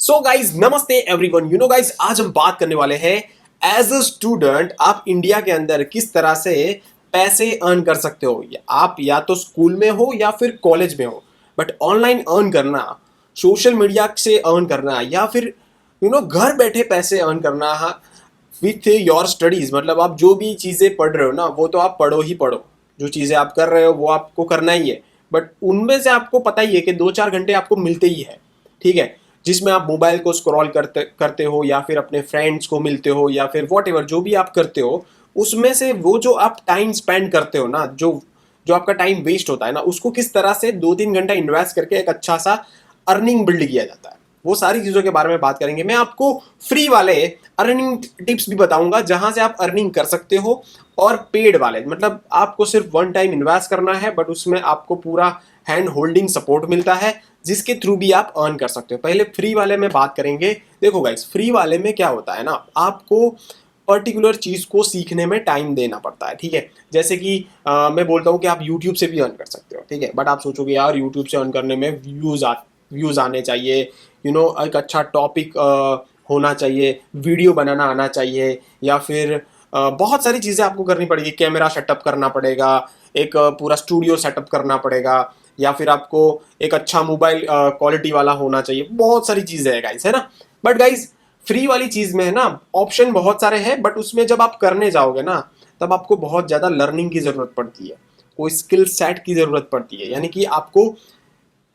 So guys नमस्ते everyone. Guys आज हम बात करने वाले हैं एज अ स्टूडेंट आप इंडिया के अंदर किस तरह से पैसे अर्न कर सकते हो। आप या तो स्कूल में हो या फिर कॉलेज में हो, बट ऑनलाइन अर्न करना, सोशल मीडिया से अर्न करना या फिर घर बैठे पैसे अर्न करना विथ योर स्टडीज। मतलब आप जो भी चीज़ें पढ़ रहे हो ना, वो तो आप पढ़ो ही पढ़ो, जो चीज़ें आप कर रहे हो वो आपको करना ही है। बट उनमें से आपको पता ही है कि 2-4 घंटे आपको मिलते ही है, ठीक है, जिसमें आप मोबाइल को स्क्रॉल करते करते हो या फिर अपने फ्रेंड्स को मिलते हो या फिर वॉट एवर जो भी आप करते हो, उसमें से वो जो आप टाइम स्पेंड करते हो ना, जो जो आपका टाइम वेस्ट होता है ना, उसको किस तरह से 2-3 घंटा इन्वेस्ट करके एक अच्छा सा अर्निंग बिल्ड किया जाता है, वो सारी चीज़ों के बारे में बात करेंगे। मैं आपको फ्री वाले अर्निंग टिप्स भी बताऊंगा जहां से आप अर्निंग कर सकते हो, और पेड वाले मतलब आपको सिर्फ वन टाइम इन्वेस्ट करना है, बट उसमें आपको पूरा हैंड होल्डिंग सपोर्ट मिलता है जिसके थ्रू भी आप अर्न कर सकते हो। पहले फ्री वाले में बात करेंगे। देखो गाइस, फ्री वाले में क्या होता है ना, आपको पर्टिकुलर चीज को सीखने में टाइम देना पड़ता है, ठीक है। जैसे कि मैं बोलता हूँ कि आप यूट्यूब से भी अर्न कर सकते हो, ठीक है, बट आप सोचोगे यार यूट्यूब से अर्न करने में व्यूज आने चाहिए, एक अच्छा टॉपिक होना चाहिए, वीडियो बनाना आना चाहिए, या फिर बहुत सारी चीज़ें आपको करनी पड़ेगी, कैमरा सेटअप करना पड़ेगा, एक पूरा स्टूडियो सेटअप करना पड़ेगा, या फिर आपको एक अच्छा मोबाइल क्वालिटी वाला होना चाहिए। बहुत सारी चीज़ें है गाइस, है ना। बट गाइस, फ्री वाली चीज़ में है ना, ऑप्शन बहुत सारे हैं, बट उसमें जब आप करने जाओगे ना, तब आपको बहुत ज़्यादा लर्निंग की ज़रूरत पड़ती है, कोई स्किल सेट की ज़रूरत पड़ती है, यानी कि आपको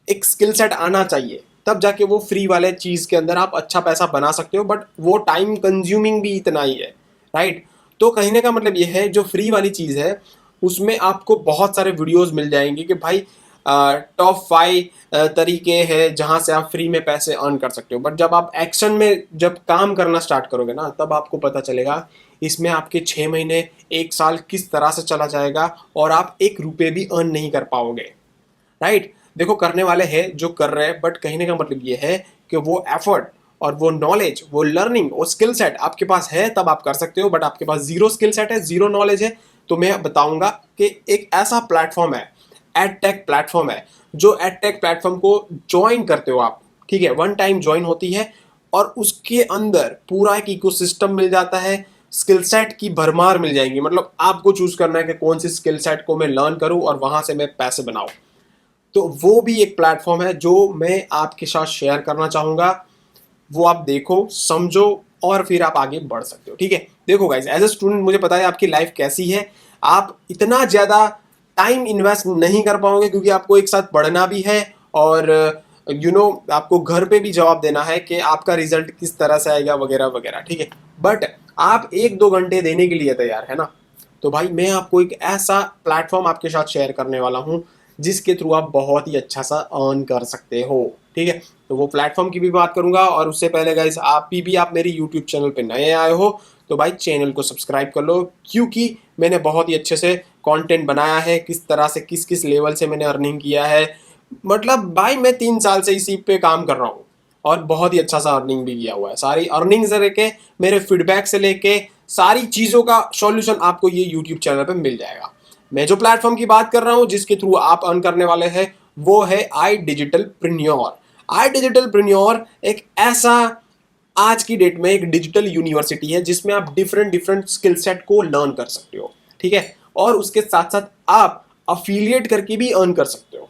एक स्किल सेट आना चाहिए, तब जाके वो फ्री वाले चीज़ के अंदर आप अच्छा पैसा बना सकते हो। बट वो टाइम कंज्यूमिंग भी इतना ही है, राइट। तो कहने का मतलब ये है, जो फ्री वाली चीज़ है उसमें आपको बहुत सारे वीडियोस मिल जाएंगे कि भाई टॉप 5 तरीके हैं जहां से आप फ्री में पैसे अर्न कर सकते हो। बट जब आप एक्शन में जब काम करना स्टार्ट करोगे ना, तब आपको पता चलेगा इसमें आपके 6 महीने 1 साल किस तरह से चला जाएगा और आप 1 रुपये भी अर्न नहीं कर पाओगे, राइट। देखो, करने वाले हैं जो कर रहे हैं, बट कहने का मतलब ये है कि वो एफर्ट और वो नॉलेज, वो लर्निंग, वो स्किल सेट आपके पास है तब आप कर सकते हो। बट आपके पास जीरो स्किल सेट है, जीरो नॉलेज है, तो मैं बताऊंगा कि एक ऐसा प्लेटफॉर्म है, एडटेक प्लेटफॉर्म है, जो एडटेक प्लेटफॉर्म को ज्वाइन करते हो आप, ठीक है, वन टाइम ज्वाइन होती है और उसके अंदर पूरा एक इकोसिस्टम मिल जाता है, स्किल सेट की भरमार मिल जाएंगी। मतलब आपको चूज करना है कि कौन सी स्किल सेट को मैं लर्न करूं और वहां से मैं पैसे बनाऊं। तो वो भी एक प्लेटफॉर्म है जो मैं आपके साथ शेयर करना चाहूँगा। वो आप देखो, समझो और फिर आप आगे बढ़ सकते हो, ठीक है। देखो गाइज, एज ए स्टूडेंट मुझे पता है आपकी लाइफ कैसी है, आप इतना ज़्यादा टाइम इन्वेस्ट नहीं कर पाओगे क्योंकि आपको एक साथ पढ़ना भी है और आपको घर पे भी जवाब देना है कि आपका रिजल्ट किस तरह से आएगा वगैरह वगैरह, ठीक है। बट आप 1-2 घंटे देने के लिए तैयार है ना, तो भाई मैं आपको एक ऐसा प्लेटफॉर्म आपके साथ शेयर करने वाला हूँ जिसके थ्रू आप बहुत ही अच्छा सा अर्न कर सकते हो, ठीक है। तो वो प्लेटफॉर्म की भी बात करूंगा, और उससे पहले गाइस, आप मेरे यूट्यूब चैनल पे नए आए हो तो भाई चैनल को सब्सक्राइब कर लो, क्योंकि मैंने बहुत ही अच्छे से कंटेंट बनाया है, किस तरह से किस किस लेवल से मैंने अर्निंग किया है। मतलब भाई मैं 3 साल से इसी पे काम कर रहा हूँ और बहुत ही अच्छा सा अर्निंग भी किया हुआ है। सारी अर्निंग से लेके मेरे फीडबैक से लेके सारी चीज़ों का सॉल्यूशन आपको ये यूट्यूब चैनल पे मिल जाएगा। मैं जो प्लेटफॉर्म की बात कर रहा हूँ जिसके थ्रू आप अर्न करने वाले हैं, वो है आई डिजिटल प्रीन्योर। आई डिजिटल प्रीन्योर एक ऐसा आज की डेट में एक डिजिटल यूनिवर्सिटी है जिसमें आप डिफरेंट डिफरेंट स्किल सेट को लर्न कर सकते हो, ठीक है, और उसके साथ साथ आप अफिलिएट करके भी अर्न कर सकते हो।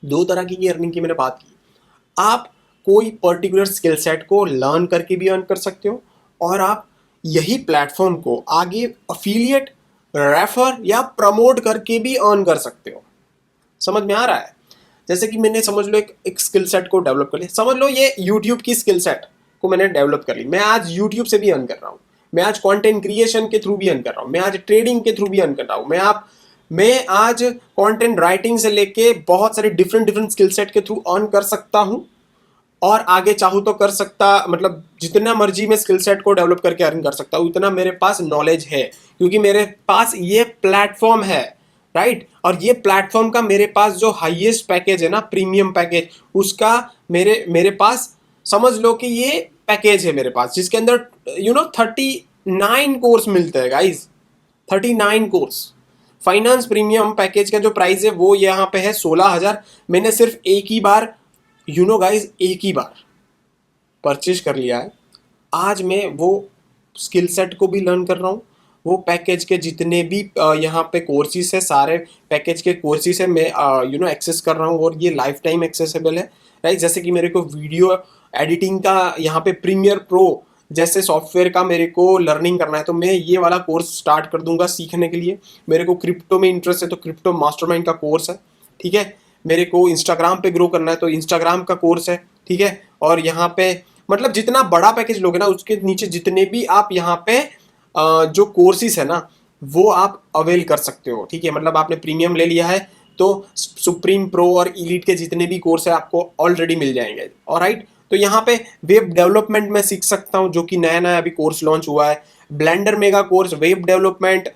2 तरह की अर्निंग की मैंने बात की। आप कोई पर्टिकुलर स्किल सेट को लर्न करके भी अर्न कर सकते हो, और आप यही प्लेटफॉर्म को आगे अफिलिएट, रेफर या प्रमोट करके भी अर्न कर सकते हो। समझ में आ रहा है। जैसे कि मैंने, समझ लो, एक स्किल सेट को डेवलप कर लिया, समझ लो ये यूट्यूब की स्किल सेट को मैंने डेवलप कर ली, मैं आज यूट्यूब से भी अर्न कर रहा हूँ, मैं आज कंटेंट क्रिएशन के थ्रू भी अर्न कर रहा हूँ, मैं आज ट्रेडिंग के थ्रू भी अर्न कर रहा हूँ, मैं आज कंटेंट राइटिंग से लेके बहुत सारे डिफरेंट डिफरेंट स्किल सेट के थ्रू अर्न कर सकता हूँ, और आगे चाहूँ तो कर सकता, मतलब जितना मर्जी मैं स्किल सेट को डेवलप करके अर्न कर सकता हूँ, इतना मेरे पास नॉलेज है क्योंकि मेरे पास ये प्लेटफॉर्म है, राइट। और ये प्लेटफॉर्म का मेरे पास जो हाईएस्ट पैकेज है ना, प्रीमियम पैकेज, उसका मेरे पास, समझ लो कि ये पैकेज है मेरे पास जिसके अंदर 39 कोर्स मिलते हैं guys, 39 course. Finance premium package का जो प्राइस है वो यहाँ पे है 16,000। मैंने सिर्फ एक ही बार, गाइज, एक ही बार परचेज कर लिया है, आज मैं वो स्किल सेट को भी लर्न कर रहा हूँ। वो पैकेज के जितने भी यहाँ पे कोर्सेज है, सारे पैकेज के कोर्सेज है, मैं एक्सेस कर रहा हूँ और ये लाइफ टाइम एक्सेसिबल है, राइट। जैसे कि मेरे को वीडियो एडिटिंग का यहाँ पे प्रीमियर प्रो जैसे सॉफ्टवेयर का मेरे को लर्निंग करना है, तो मैं ये वाला कोर्स स्टार्ट कर दूंगा सीखने के लिए। मेरे को क्रिप्टो में इंटरेस्ट है तो क्रिप्टो मास्टरमाइंड का कोर्स है, ठीक है। मेरे को इंस्टाग्राम पे ग्रो करना है तो इंस्टाग्राम का कोर्स है, ठीक है। और यहाँ पे मतलब जितना बड़ा पैकेज लोगे ना, उसके नीचे जितने भी आप यहाँ पे जो कोर्सेज है ना, वो आप अवेल कर सकते हो, ठीक है। मतलब आपने प्रीमियम ले लिया है तो सुप्रीम प्रो और इलीट के जितने भी कोर्स है आपको ऑलरेडी मिल जाएंगे, ऑलराइट। तो यहाँ पे वेब डेवलपमेंट में सीख सकता हूँ, जो कि नया नया अभी कोर्स लॉन्च हुआ है। Blender mega course, web development,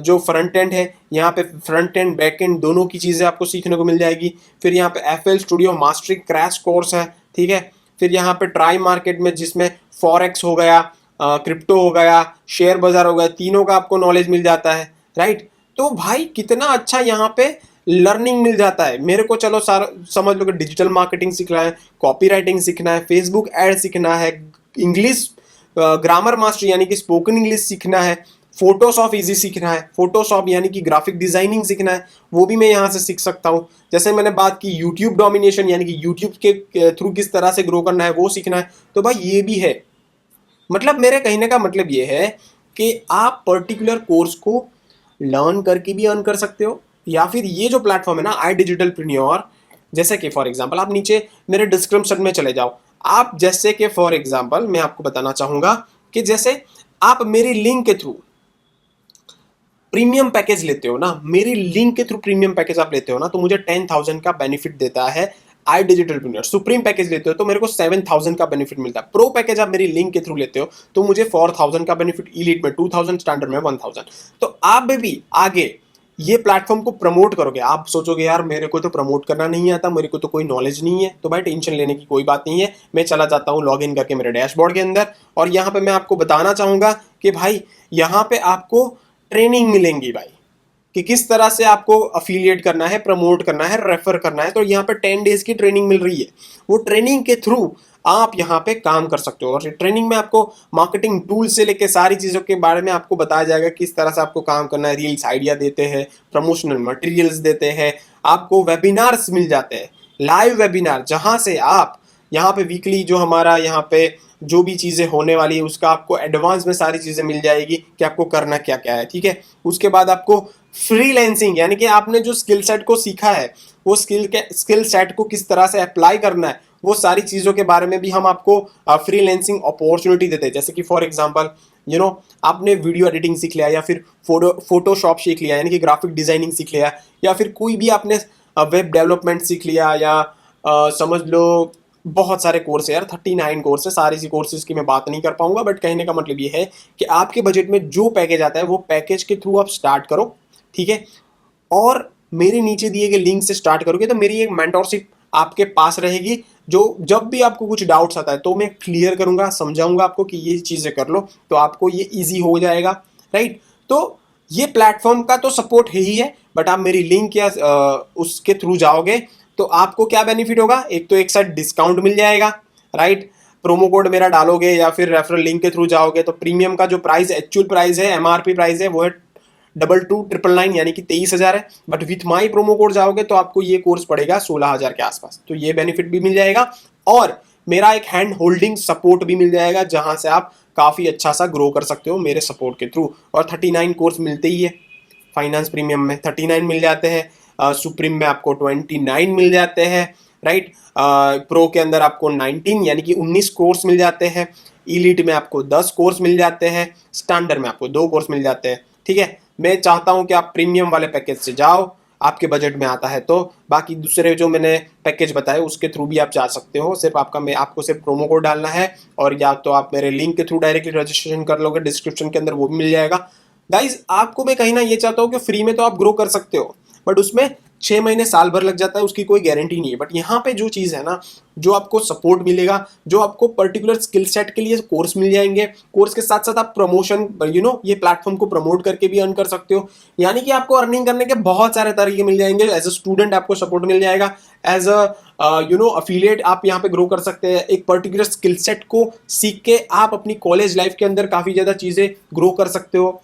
जो फ्रंट एंड है, यहाँ पे फ्रंट एंड बैक एंड दोनों की चीज़ें आपको सीखने को मिल जाएगी। फिर यहाँ पे FL studio mastery crash course है, ठीक है। फिर यहाँ पे ट्राई मार्केट में, जिसमें फॉरेक्स हो गया, क्रिप्टो हो गया, शेयर बाजार हो गया, तीनों का आपको नॉलेज मिल जाता है, राइट। तो भाई कितना अच्छा यहाँ पे लर्निंग मिल जाता है मेरे को। चलो सारा समझ लो कि डिजिटल मार्केटिंग सीखना है, कॉपी राइटिंग सीखना है, फेसबुक एड सीखना है, इंग्लिश ग्रामर मास्टरी यानी कि स्पोकन इंग्लिश सीखना है, फोटोशॉप इजी सीखना है, फोटोशॉप यानी कि ग्राफिक डिजाइनिंग सीखना है, वो भी मैं यहाँ से सीख सकता हूँ। जैसे मैंने बात की यूट्यूब डोमिनेशन यानी कि यूट्यूब के थ्रू किस तरह से ग्रो करना है, वो सीखना है। तो भाई ये भी है। मतलब मेरे कहने का मतलब ये है कि आप पर्टिकुलर कोर्स को लर्न करके भी अर्न कर सकते हो, या फिर ये जो प्लेटफॉर्म है ना आई डिजिटल प्रीन्योर, जैसे कि फॉर एग्जांपल आप नीचे मेरे डिस्क्रिप्शन में चले जाओ। आप जैसे कि फॉर एग्जांपल मैं आपको बताना चाहूंगा कि जैसे आप मेरी लिंक के थ्रू प्रीमियम पैकेज लेते हो ना, मेरी लिंक के थ्रू प्रीमियम पैकेज आप लेते हो ना, तो मुझे 10,000 का बेनिफिट देता है आई डिजिटल प्रीमियर। सुप्रीम पैकेज लेते हो तो मेरे को 7,000 का बेनिफिट मिलता है। प्रो पैकेज आप मेरी लिंक के थ्रू लेते हो तो मुझे 4,000 का बेनिफिट, इलीट में 2,000, स्टैंडर्ड में 1,000। तो आप भी आगे ये प्लेटफॉर्म को प्रमोट करोगे। आप सोचोगे यार मेरे को तो प्रमोट करना नहीं आता, मेरे को तो कोई नॉलेज नहीं है, तो भाई टेंशन लेने की कोई बात नहीं है। मैं चला जाता हूँ लॉग इन करके मेरे डैशबोर्ड के अंदर, और यहाँ पे मैं आपको बताना चाहूंगा कि भाई यहाँ पे आपको ट्रेनिंग मिलेंगी भाई, कि किस तरह से आपको अफिलिएट करना है, प्रमोट करना है, रेफर करना है। तो यहाँ पे 10 डेज की ट्रेनिंग मिल रही है। वो ट्रेनिंग के थ्रू आप यहाँ पे काम कर सकते हो, और ट्रेनिंग में आपको मार्केटिंग टूल से लेके सारी चीज़ों के बारे में आपको बताया जाएगा, किस तरह से आपको काम करना है। रील्स आइडिया देते हैं, प्रमोशनल मटेरियल्स देते हैं, आपको वेबिनार्स मिल जाते हैं, लाइव वेबिनार, जहाँ से आप यहाँ पे वीकली जो हमारा यहाँ पे जो भी चीज़ें होने वाली है उसका आपको एडवांस में सारी चीज़ें मिल जाएगी कि आपको करना क्या क्या है, ठीक है। उसके बाद आपको फ्रीलांसिंग यानी कि आपने जो स्किल सेट को सीखा है, वो स्किल सेट को किस तरह से अप्लाई करना है, वो सारी चीज़ों के बारे में भी हम आपको फ्रीलांसिंग अपॉर्चुनिटी देते हैं। जैसे कि फॉर एग्जांपल आपने वीडियो एडिटिंग सीख लिया, या फिर फोटोशॉप सीख लिया यानी कि ग्राफिक डिजाइनिंग सीख लिया, या फिर कोई भी आपने वेब डेवलपमेंट सीख लिया, या समझ लो बहुत सारे कोर्स है यार, 39 कोर्स है। सारी सी कोर्सेज की मैं बात नहीं कर पाऊंगा, बट कहने का मतलब ये है कि आपके बजट में जो पैकेज आता है वो पैकेज के थ्रू आप स्टार्ट करो, ठीक है। और मेरे नीचे दिए गए लिंक से स्टार्ट करोगे तो मेरी एक मेंटोरशिप आपके पास रहेगी, जो जब भी आपको कुछ डाउट्स आता है तो मैं क्लियर करूंगा, समझाऊंगा आपको कि ये चीज़ें कर लो, तो आपको ये ईजी हो जाएगा, राइट। तो ये प्लेटफॉर्म का तो सपोर्ट है ही है, बट आप मेरी लिंक या उसके थ्रू जाओगे तो आपको क्या बेनिफिट होगा। एक तो एक साथ डिस्काउंट मिल जाएगा, राइट। प्रोमो कोड मेरा डालोगे या फिर रेफरल लिंक के थ्रू जाओगे तो प्रीमियम का जो प्राइस एक्चुअल प्राइस है, MRP प्राइस है, वो है 22,999 यानी कि 23,000 है। But with my promo code जाओगे तो आपको ये कोर्स पड़ेगा 16,000 के आसपास। तो ये बेनिफिट भी मिल जाएगा, और मेरा एक हैंड होल्डिंग सपोर्ट भी मिल जाएगा, जहां से आप काफ़ी अच्छा सा ग्रो कर सकते हो मेरे सपोर्ट के थ्रू। और 39 कोर्स मिलते ही है। फाइनेंस प्रीमियम में 39 मिल जाते हैं, सुप्रीम में आपको 29 मिल जाते हैं, राइट। प्रो के अंदर आपको 19 यानी कि 19 कोर्स मिल जाते हैं, इलीट में आपको 10 कोर्स मिल जाते हैं, स्टैंडर्ड में आपको 2 कोर्स मिल जाते हैं, ठीक है। मैं चाहता हूं कि आप प्रीमियम वाले पैकेज से जाओ, आपके बजट में आता है तो। बाकी दूसरे जो मैंने पैकेज बताए उसके थ्रू भी आप जा सकते हो। सिर्फ आपको सिर्फ प्रोमो कोड डालना है, और या तो आप मेरे लिंक के थ्रू डायरेक्टली रजिस्ट्रेशन कर लोगे, डिस्क्रिप्शन के अंदर वो भी मिल जाएगा। गाइज आपको मैं कहीं ना ये चाहता हूँ कि फ्री में तो आप ग्रो कर सकते हो, बट उसमें 6 महीने साल भर लग जाता है, उसकी कोई गारंटी नहीं है। बट यहाँ पे जो चीज़ है ना, जो आपको सपोर्ट मिलेगा, जो आपको पर्टिकुलर स्किल सेट के लिए कोर्स मिल जाएंगे, कोर्स के साथ साथ आप प्रमोशन ये प्लेटफॉर्म को प्रमोट करके भी अर्न कर सकते हो। यानी कि आपको अर्निंग करने के बहुत सारे तरीके मिल जाएंगे। एज अ स्टूडेंट आपको सपोर्ट मिल जाएगा, एज अ अफिलिएट आप यहाँ पे ग्रो कर सकते हैं। एक पर्टिकुलर स्किल सेट को सीख के आप अपनी कॉलेज लाइफ के अंदर काफ़ी ज़्यादा चीज़ें ग्रो कर सकते हो।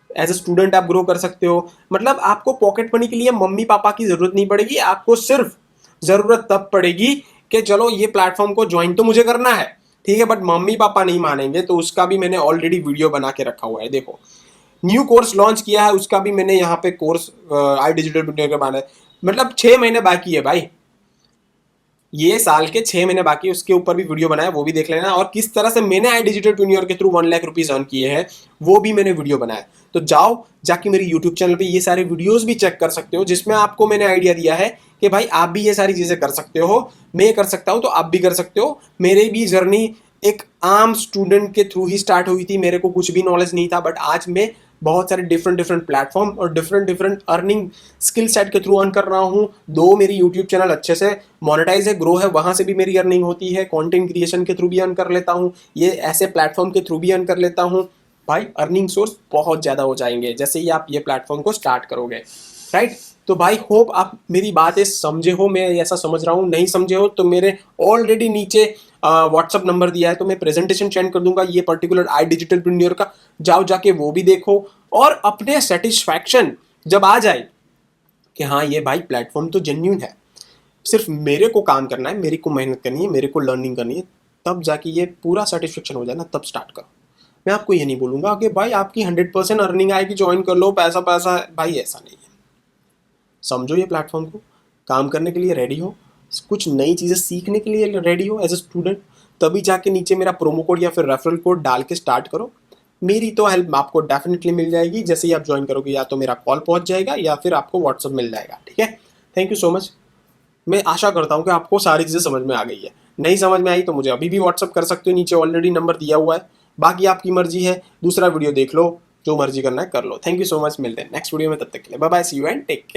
एज ए स्टूडेंट आप ग्रो कर सकते हो। मतलब आपको पॉकेट मनी के लिए मम्मी पापा की जरूरत नहीं पड़ेगी, आपको सिर्फ जरूरत तब पड़ेगी कि चलो ये प्लेटफॉर्म को ज्वाइन तो मुझे करना है, ठीक है, बट मम्मी पापा नहीं मानेंगे, तो उसका भी मैंने ऑलरेडी वीडियो बना के रखा हुआ है। देखो, न्यू कोर्स लॉन्च किया है, उसका भी मैंने यहाँ पे कोर्स आई डिजिटल बिल्डर के बारे में, मतलब 6 महीने बाकी है भाई, ये साल के 6 महीने बाकी, उसके ऊपर भी वीडियो बनाया, वो भी देख लेना। और किस तरह से मैंने आई डिजिटल ट्यूनियर के थ्रू 1 लाख रुपीज अर्न किए हैं, वो भी मैंने वीडियो बनाया। तो जाओ जाके मेरे यूट्यूब चैनल पे ये सारे वीडियोस भी चेक कर सकते हो, जिसमें आपको मैंने आइडिया दिया है कि भाई आप भी ये सारी चीजें कर सकते हो, मैं कर सकता हूँ तो आप भी कर सकते हो। मेरी भी जर्नी एक आम स्टूडेंट के थ्रू ही स्टार्ट हुई थी, मेरे को कुछ भी नॉलेज नहीं था, बट आज मैं बहुत सारे डिफरेंट डिफरेंट प्लेटफॉर्म और different different earning skill set के थ्रू अर्न कर रहा हूँ। मेरी यूट्यूब चैनल अच्छे से मोनेटाइज है, ग्रो है, वहाँ से भी मेरी अर्निंग होती है। कंटेंट क्रिएशन के थ्रू भी अर्न कर लेता हूँ, ये ऐसे प्लेटफॉर्म के थ्रू भी अर्न कर लेता हूँ। भाई अर्निंग सोर्स बहुत ज़्यादा हो जाएंगे जैसे ही आप ये प्लेटफॉर्म को स्टार्ट करोगे, राइट। तो भाई होप आप मेरी बातें समझे हो, मैं ऐसा समझ रहा हूँ। नहीं समझे हो तो मेरे ऑलरेडी नीचे व्हाट्सअप नंबर दिया है, तो मैं प्रेजेंटेशन सेंड कर दूंगा ये पर्टिकुलर आई डिजिटल प्रीन्योर का, जाओ जाके वो भी देखो। और अपने सेटिस्फैक्शन जब आ जाए कि हाँ ये भाई प्लेटफॉर्म तो जेन्यून है, सिर्फ मेरे को काम करना है, मेरे को मेहनत करनी है, मेरे को लर्निंग करनी है, तब जाके ये पूरा सेटिस्फेक्शन हो जाए ना, तब स्टार्ट करो। मैं आपको ये नहीं बोलूंगा कि भाई आपकी 100% अर्निंग आएगी, ज्वाइन कर लो, पैसा पैसा है, भाई ऐसा नहीं है। समझो ये प्लेटफॉर्म को, काम करने के लिए रेडी हो, कुछ नई चीज़ें सीखने के लिए रेडी हो एज ए स्टूडेंट, तभी जाके नीचे मेरा प्रोमो कोड या फिर रेफरल कोड डाल के स्टार्ट करो। मेरी तो हेल्प आपको डेफिनेटली मिल जाएगी। जैसे ही आप ज्वाइन करोगे या तो मेरा कॉल पहुंच जाएगा या फिर आपको व्हाट्सअप मिल जाएगा, ठीक है। Thank you so much. मैं आशा करता हूँ कि आपको सारी चीज़ें समझ में आ गई है। नहीं समझ में आई तो मुझे अभी भी व्हाट्सअप कर सकते हो, नीचे ऑलरेडी नंबर दिया हुआ है। बाकी आपकी मर्जी है, दूसरा वीडियो देख लो, जो मर्जी करना है कर लो। थैंक यू सो मच, मिलते हैं नेक्स्ट वीडियो में, तब तक के लिए bye bye, see you and take care.